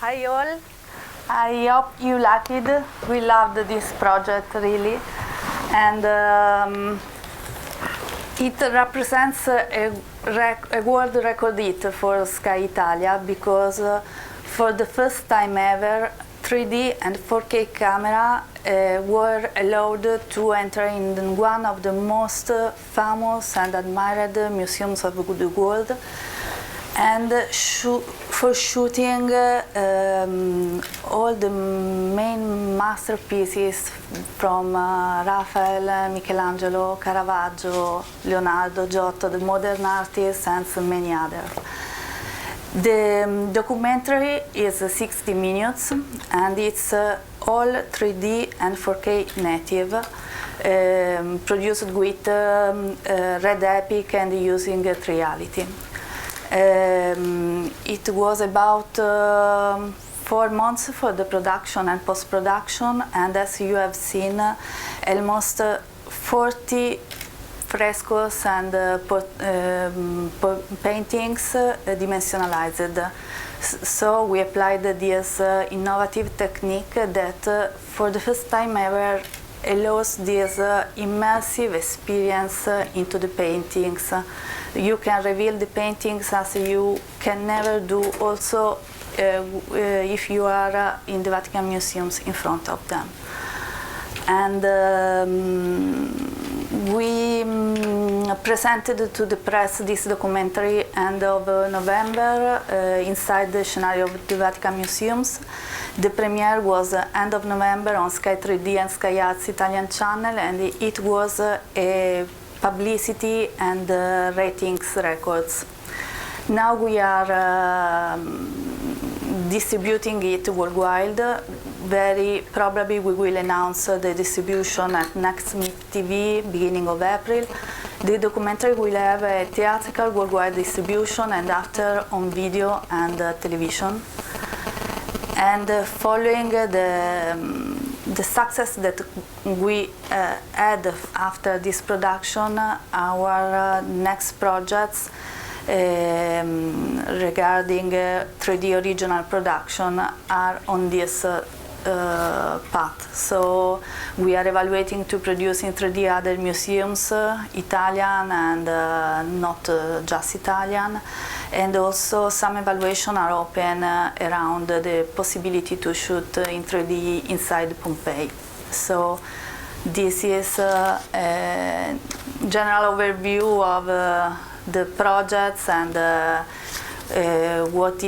Hi all. I hope you liked it. We loved this project really, and it represents a world record hit for Sky Italia because for the first time ever 3D and 4K camera were allowed to enter in one of the most famous and admired museums of the world, and for shooting all the main masterpieces from Raphael, Michelangelo, Caravaggio, Leonardo, Giotto, the modern artists, and so many others. The documentary is 60 minutes and it's all 3D and 4K native, produced with Red Epic and using reality. It was about 4 months for the production and post-production, and as you have seen, almost 40 frescoes and paintings dimensionalized. So we applied this innovative technique that for the first time ever allows this immersive experience into the paintings. You can reveal the paintings as you can never do also if you are in the Vatican Museums in front of them. And we presented to the press this documentary end of November inside the scenario of the Vatican Museums. The premiere was end of November on Sky 3D and Sky Arts Italian channel, and it was a publicity and ratings records. Now we are distributing it worldwide. Very probably we will announce the distribution at Next Meet TV beginning of April. The documentary will have a theatrical worldwide distribution and after on video and television. And following the success that we had after this production, our next projects regarding 3D original production are on this path. So we are evaluating to produce in 3D other museums, Italian and not just Italian, and also some evaluation are open around the possibility to shoot in 3D inside Pompeii. So this is a general overview of the projects and what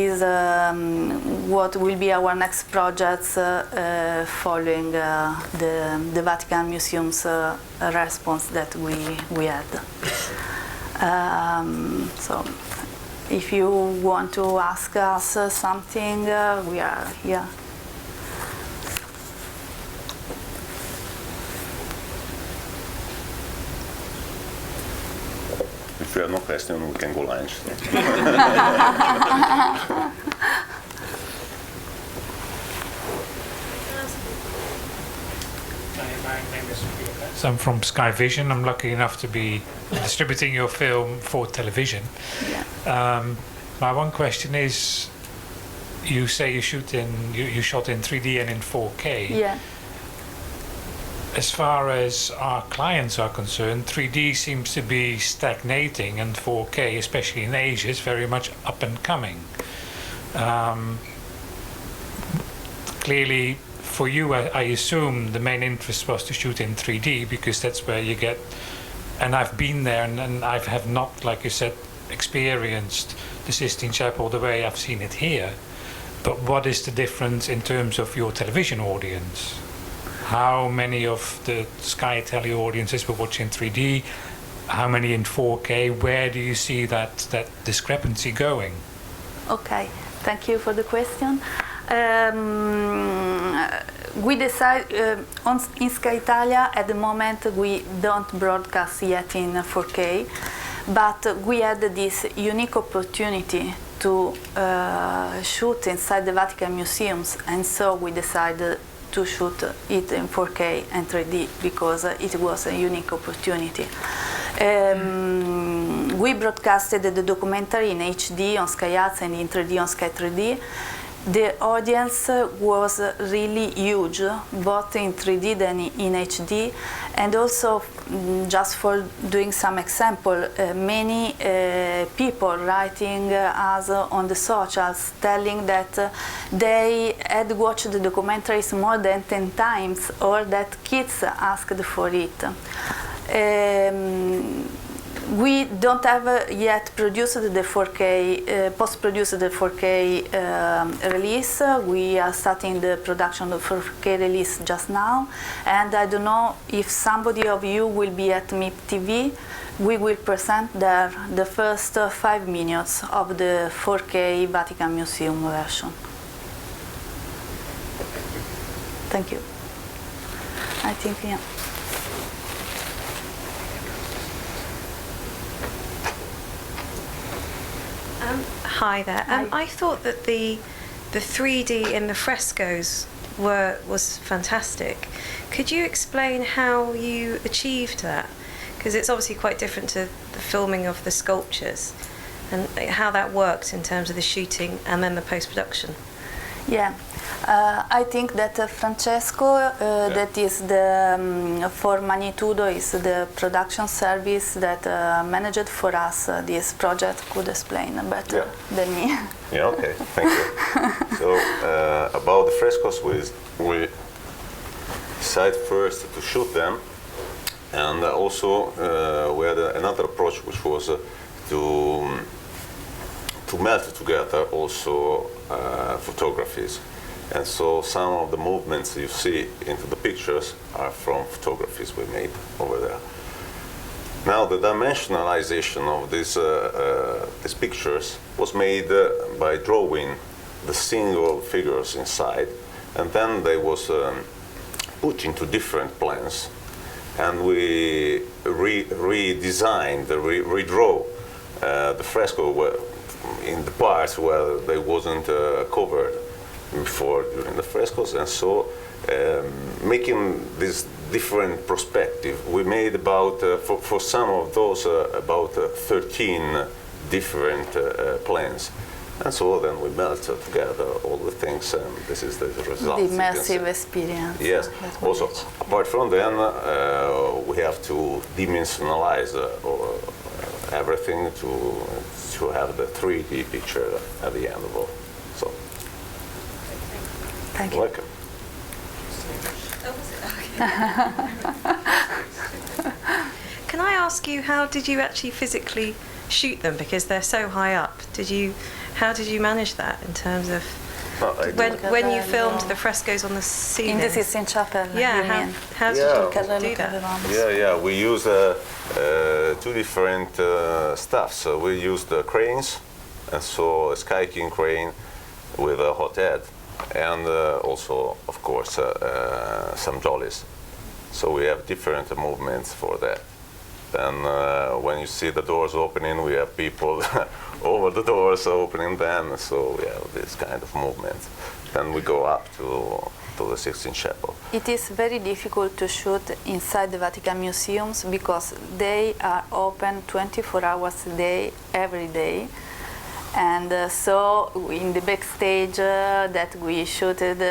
will be our next projects following the Vatican Museum's response that we had. So if you want to ask us something, we are here. If you have no question, we can go lunch. My name is so I'm from Sky Vision. I'm lucky enough to be distributing your film for television. Yeah. My one question is, you say you shot in 3D and in 4K. Yeah. As far as our clients are concerned, 3D seems to be stagnating, and 4K, especially in Asia, is very much up and coming. Clearly, for you, I assume the main interest was to shoot in 3D because that's where you get, and I've been there and I have not, like you said, experienced the Sistine Chapel the way I've seen it here. But what is the difference in terms of your television audience? How many of the Sky Italia audiences were watching 3D? How many in 4K? Where do you see that discrepancy going? Okay, thank you for the question. We decide in Sky Italia at the moment we don't broadcast yet in 4K, but we had this unique opportunity to shoot inside the Vatican Museums, and so we decided to shoot it in 4K and 3D because it was a unique opportunity. We broadcasted the documentary in HD on Sky Arts and in 3D on Sky 3D. the audience was really huge, both in 3D than in HD, and also just for doing some example, many people writing us on the socials telling that they had watched the documentaries more than 10 times, or that kids asked for it. We don't have yet produced the 4K, post-produced the 4K release. We are starting the production of 4K release just now, and I don't know if somebody of you will be at MIP TV. We will present there the first 5 minutes of the 4K Vatican Museum version. Thank you. I think, yeah. Hi there. Hi. I thought that the 3D in the frescoes was fantastic. Could you explain how you achieved that? Because it's obviously quite different to the filming of the sculptures, and how that worked in terms of the shooting and then the post-production. Yeah, I think that Francesco, that is the for Magnitudo, is the production service that managed for us this project, could explain better than me. Yeah, okay, thank you. So about the frescoes, we decided first to shoot them, and also we had another approach, which was to melt together also photographies. And so some of the movements you see into the pictures are from photographies we made over there. Now the dimensionalization of these pictures was made by drawing the single figures inside, and then they was put into different plans, and we redesigned, redraw the fresco in the parts where they wasn't covered before during the frescoes, and so making this different perspective. We made about, for some of those, about 13 different plans. And so then we melted together all the things, and this is the result. The immersive experience. Yes. Also, apart from then, we have to dimensionalize everything to have the 3D picture at the end of all. So, Thank you. welcome. Can I ask you, how did you actually physically shoot them? Because they're so high up. How did you manage that in terms of when you filmed the frescoes on the ceiling? In the Sistine Chapel, yeah, you how did you do that? Yeah, we use two different stuff. So we use the cranes, and so a Sky King crane with a hot head, and also, of course, some dollies. So we have different movements for that. Then when you see the doors opening, we have people over the doors opening them, so we have this kind of movement. Then we go up to the Sistine Chapel. It is very difficult to shoot inside the Vatican Museums because they are open 24 hours a day, every day. And so in the backstage that we shooted,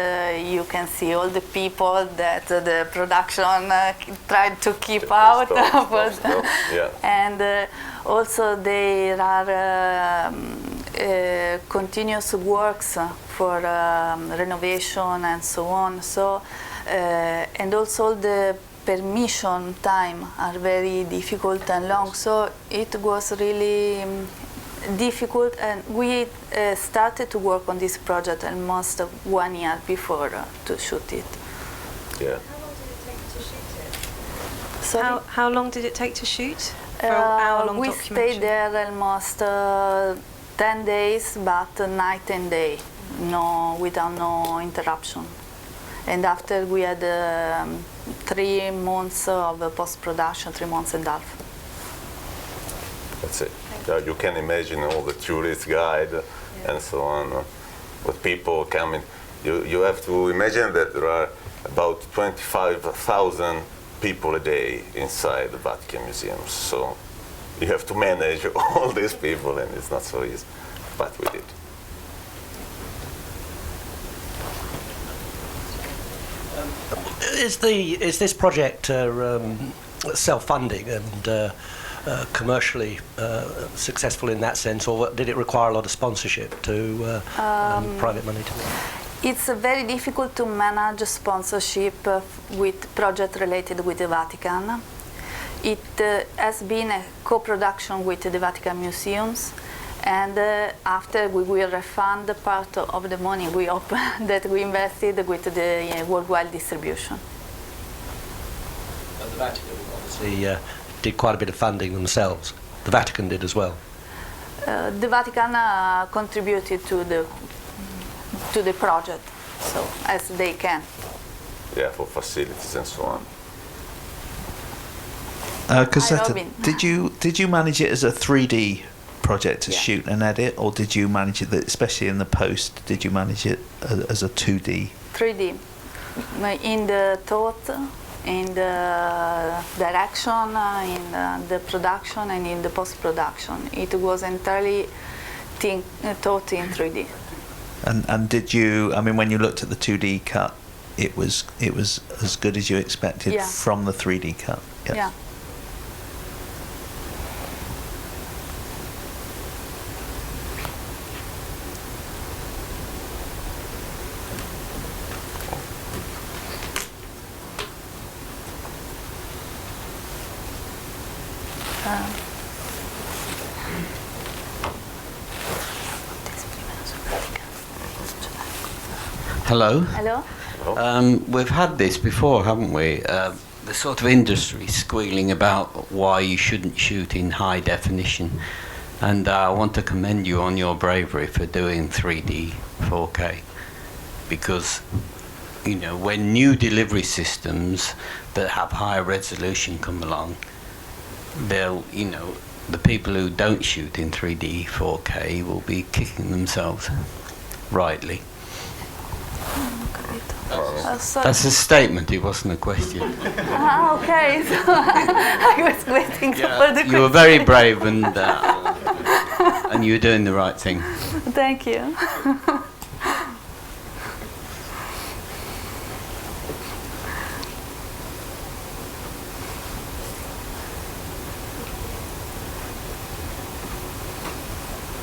you can see all the people that the production tried to keep out. Stop. Yeah. And also there are continuous works for renovation and so on. So and also the permission time are very difficult and long. So it was really difficult, and we started to work on this project almost 1 year before to shoot it. Yeah. How long did it take to shoot? For an hour-long we documentary? stayed there almost 10 days, but night and day, without no interruption. And after we had 3 months of post-production, 3 months and a half. That's it. You can imagine all the tourist guide and so on, with people coming. You have to imagine that there are about 25,000 people a day inside the Vatican Museums. So you have to manage all these people, and it's not so easy, but we did. Is this project self-funding and commercially successful in that sense, or did it require a lot of sponsorship to private money to? It's very difficult to manage sponsorship with projects related with the Vatican. It has been a co-production with the Vatican Museums, and after we will refund the part of the money we hope that we invested with the worldwide distribution. The Vatican obviously did quite a bit of funding themselves. The Vatican did as well. The Vatican contributed to the project, so as they can. Yeah, for facilities and so on. Cosetta, did you manage it as a 3D project to shoot and edit, or did you manage it, especially in the post, did you manage it as a 2D? 3D, in the thought, in the direction, in the production, and in the post-production. It was entirely thought in 3D. And did you? I mean, when you looked at the 2D cut, it was as good as you expected from the 3D cut. Yes. Yeah. Hello. Hello. We've had this before, haven't we? The sort of industry squealing about why you shouldn't shoot in high definition. And I want to commend you on your bravery for doing 3D 4K. Because, you know, when new delivery systems that have higher resolution come along, they'll, you know, the people who don't shoot in 3D 4K will be kicking themselves, rightly. That's a statement, it wasn't a question. Okay, so I was waiting for the question. You were very brave and you're doing the right thing. Thank you.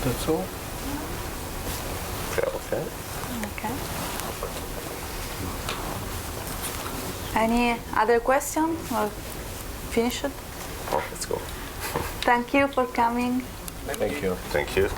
That's all. Okay. Okay. Any other question or finish it? Oh, let's go. Thank you for coming. Thank you. Thank you.